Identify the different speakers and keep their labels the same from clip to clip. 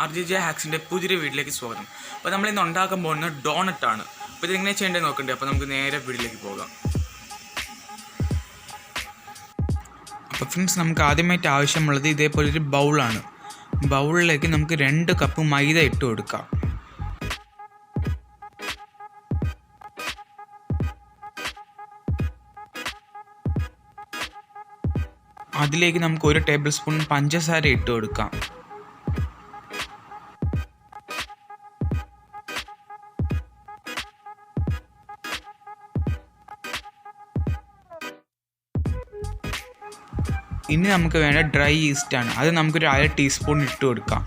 Speaker 1: RJJ ഹാക്സിൻ്റെ പുതിയൊരു വീട്ടിലേക്ക് സ്വാഗതം. അപ്പോൾ നമ്മളിന്ന് ഉണ്ടാക്കാൻ പോകുന്നത് ഡോണറ്റാണ്. അപ്പോൾ ഇതെങ്ങനെ ചെയ്യേണ്ടത് നോക്കണ്ടേ. അപ്പോൾ നമുക്ക് നേരെ വീട്ടിലേക്ക് പോകാം. അപ്പോൾ ഫ്രണ്ട്സ്, നമുക്ക് ആദ്യമായിട്ട് ആവശ്യമുള്ളത് ഇതേപോലൊരു ബൗളാണ്. ബൗളിലേക്ക് നമുക്ക് 2 കപ്പ് മൈദ ഇട്ട് കൊടുക്കാം. അതിലേക്ക് നമുക്ക് 1 ടേബിൾ സ്പൂൺ പഞ്ചസാര ഇട്ട് കൊടുക്കാം. ഇനി നമുക്ക് വേണ്ട ഡ്രൈ ഈസ്റ്റാണ്. അത് നമുക്കൊരു 1/2 ടീസ്പൂൺ ഇട്ട് കൊടുക്കാം.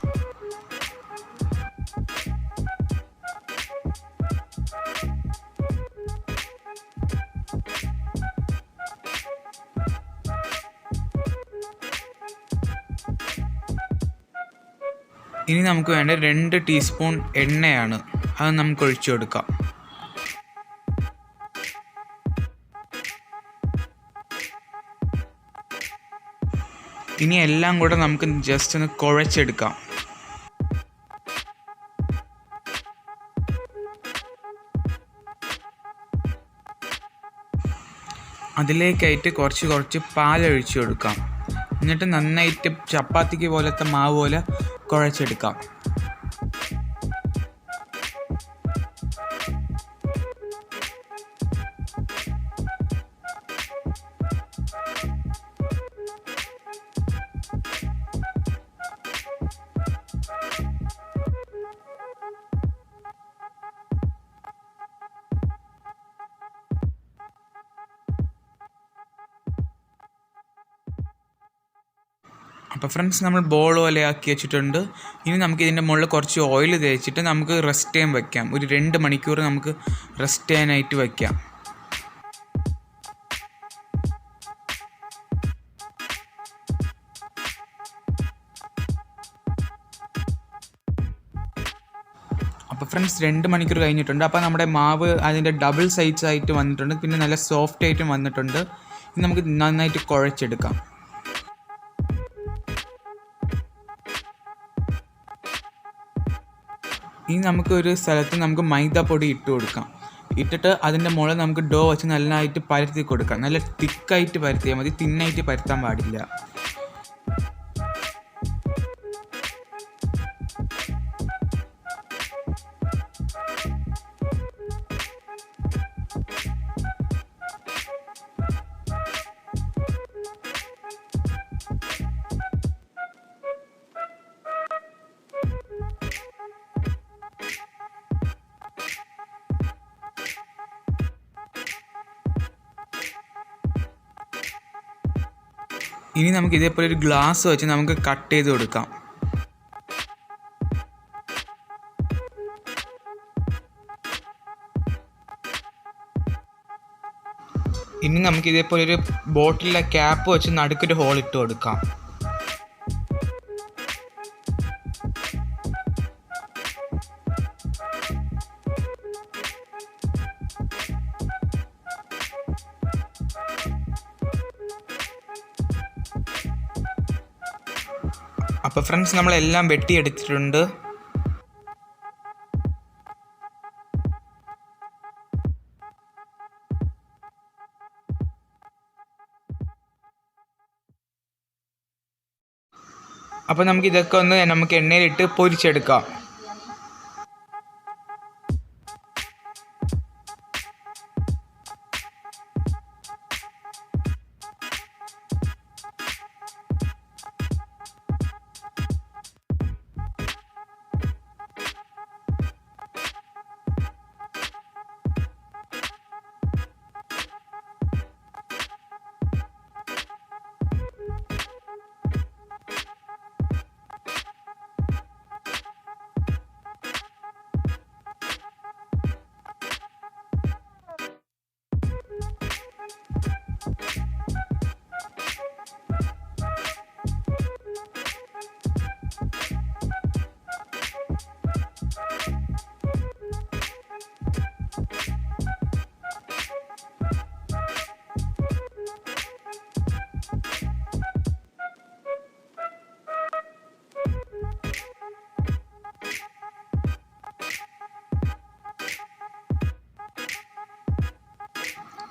Speaker 1: ഇനി നമുക്ക് വേണ്ട 2 ടീസ്പൂൺ എണ്ണയാണ്. അത് നമുക്ക് ഒഴിച്ചു കൊടുക്കാം. ഇനി എല്ലാം കൂടെ നമുക്ക് ജസ്റ്റ് ഒന്ന് കുഴച്ചെടുക്കാം. അതിലേക്കായിട്ട് കുറച്ച് പാലൊഴിച്ചു കൊടുക്കാം. എന്നിട്ട് നന്നായിട്ട് ചപ്പാത്തിക്ക് പോലത്തെ മാവ് പോലെ കുഴച്ചെടുക്കാം. അപ്പോൾ ഫ്രണ്ട്സ്, നമ്മൾ ബോൾ പോലെ ആക്കി വെച്ചിട്ടുണ്ട്. ഇനി നമുക്ക് ഇതിൻ്റെ മുകളിൽ കുറച്ച് ഓയിൽ തേച്ചിട്ട് നമുക്ക് റെസ്റ്റ് ചെയ്യാൻ വയ്ക്കാം. ഒരു 2 മണിക്കൂർ നമുക്ക് റെസ്റ്റ് ചെയ്യാനായിട്ട് വയ്ക്കാം. അപ്പോൾ ഫ്രണ്ട്സ്, 2 മണിക്കൂർ കഴിഞ്ഞിട്ടുണ്ട്. അപ്പോൾ നമ്മുടെ മാവ് അതിൻ്റെ ഡബിൾ സൈസ് ആയിട്ട് വന്നിട്ടുണ്ട്. പിന്നെ നല്ല സോഫ്റ്റ് ആയിട്ടും വന്നിട്ടുണ്ട്. ഇനി നമുക്ക് നന്നായിട്ട് കുഴച്ചെടുക്കാം. ഇനി നമുക്ക് ഒരു സ്ഥലത്ത് നമുക്ക് മൈദാപ്പൊടി ഇട്ട് കൊടുക്കാം. ഇട്ടിട്ട് അതിൻ്റെ മുകളിൽ നമുക്ക് ഡോ വെച്ച് നല്ലതായിട്ട് പരത്തി കൊടുക്കാം. നല്ല തിക്കായിട്ട് പരത്തിയാൽ മതി, തിന്നായിട്ട് പരത്താൻ പാടില്ല. ഇനി നമുക്ക് ഇതേപോലെ ഒരു ഗ്ലാസ് വെച്ച് നമുക്ക് കട്ട് ചെയ്ത് കൊടുക്കാം. ഇനി നമുക്ക് ഇതേപോലെ ഒരു ബോട്ടിലെ ക്യാപ്പ് വെച്ച് നടുക്കൊരു ഹോൾ ഇട്ട് കൊടുക്കാം. അപ്പോൾ ഫ്രണ്ട്സ്, നമ്മളെല്ലാം വെട്ടിയെടുത്തിട്ടുണ്ട്. അപ്പോൾ നമുക്ക് ഇതൊക്കെ ഒന്ന് നമുക്ക് എണ്ണയിലിട്ട് പൊരിച്ചെടുക്കാം.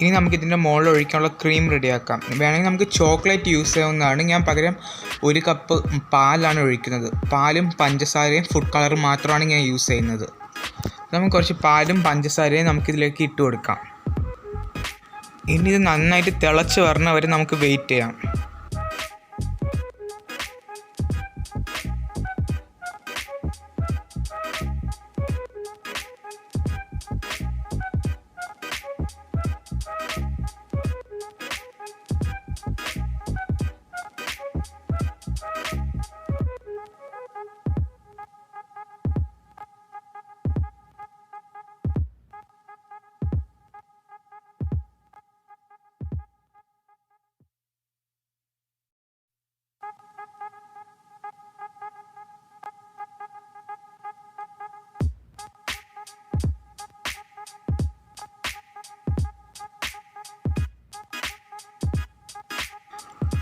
Speaker 1: ഇനി നമുക്കിതിൻ്റെ മുകളിൽ ഒഴിക്കാനുള്ള ക്രീം റെഡിയാക്കാം. വേണമെങ്കിൽ നമുക്ക് ചോക്ലേറ്റ് യൂസ് ചെയ്യാവുന്നതാണ്. ഞാൻ പകരം 1 കപ്പ് പാലാണ് ഒഴിക്കുന്നത്. പാലും പഞ്ചസാരയും ഫുഡ് കളറും മാത്രമാണ് ഞാൻ യൂസ് ചെയ്യുന്നത്. നമുക്ക് കുറച്ച് പാലും പഞ്ചസാരയും നമുക്കിതിലേക്ക് ഇട്ട് കൊടുക്കാം. ഇനി ഇത് നന്നായിട്ട് തിളച്ച് വരണ വരെ നമുക്ക് വെയിറ്റ് ചെയ്യാം.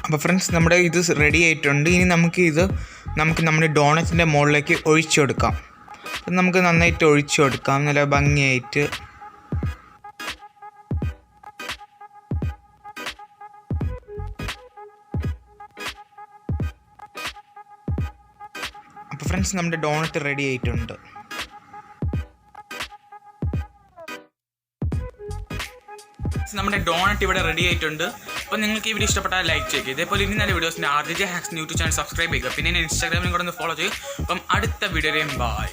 Speaker 1: അപ്പോൾ ഫ്രണ്ട്സ്, നമ്മുടെ ഇത് റെഡി ആയിട്ടുണ്ട്. ഇനി നമുക്ക് നമ്മുടെ ഡോണറ്റിൻ്റെ മുകളിലേക്ക് ഒഴിച്ചു കൊടുക്കാം. അപ്പം നമുക്ക് നന്നായിട്ട് ഒഴിച്ചു കൊടുക്കാം, നല്ല ഭംഗിയായിട്ട്. അപ്പോൾ ഫ്രണ്ട്സ്, നമ്മുടെ ഡോണറ്റ് റെഡി ആയിട്ടുണ്ട്. നമ്മുടെ ഡോണറ്റ് ഇവിടെ റെഡി ആയിട്ടുണ്ട്. അപ്പോൾ നിങ്ങൾക്ക് ഈ വീഡിയോ ഇഷ്ടപ്പെട്ടാൽ ലൈക്ക് ചെയ്യുക. ഇതേപോലെ ഇനി നല്ല വീഡിയോസിൻ്റെ RJ Hacks YouTube channel subscribe ചെയ്യുക. പിന്നെ ഇൻസ്റ്റാഗ്രാമിലും കൂടെ ഒന്ന് ഫോളോ ചെയ്യും. അപ്പം അടുത്ത വീഡിയോയിലും ബൈ.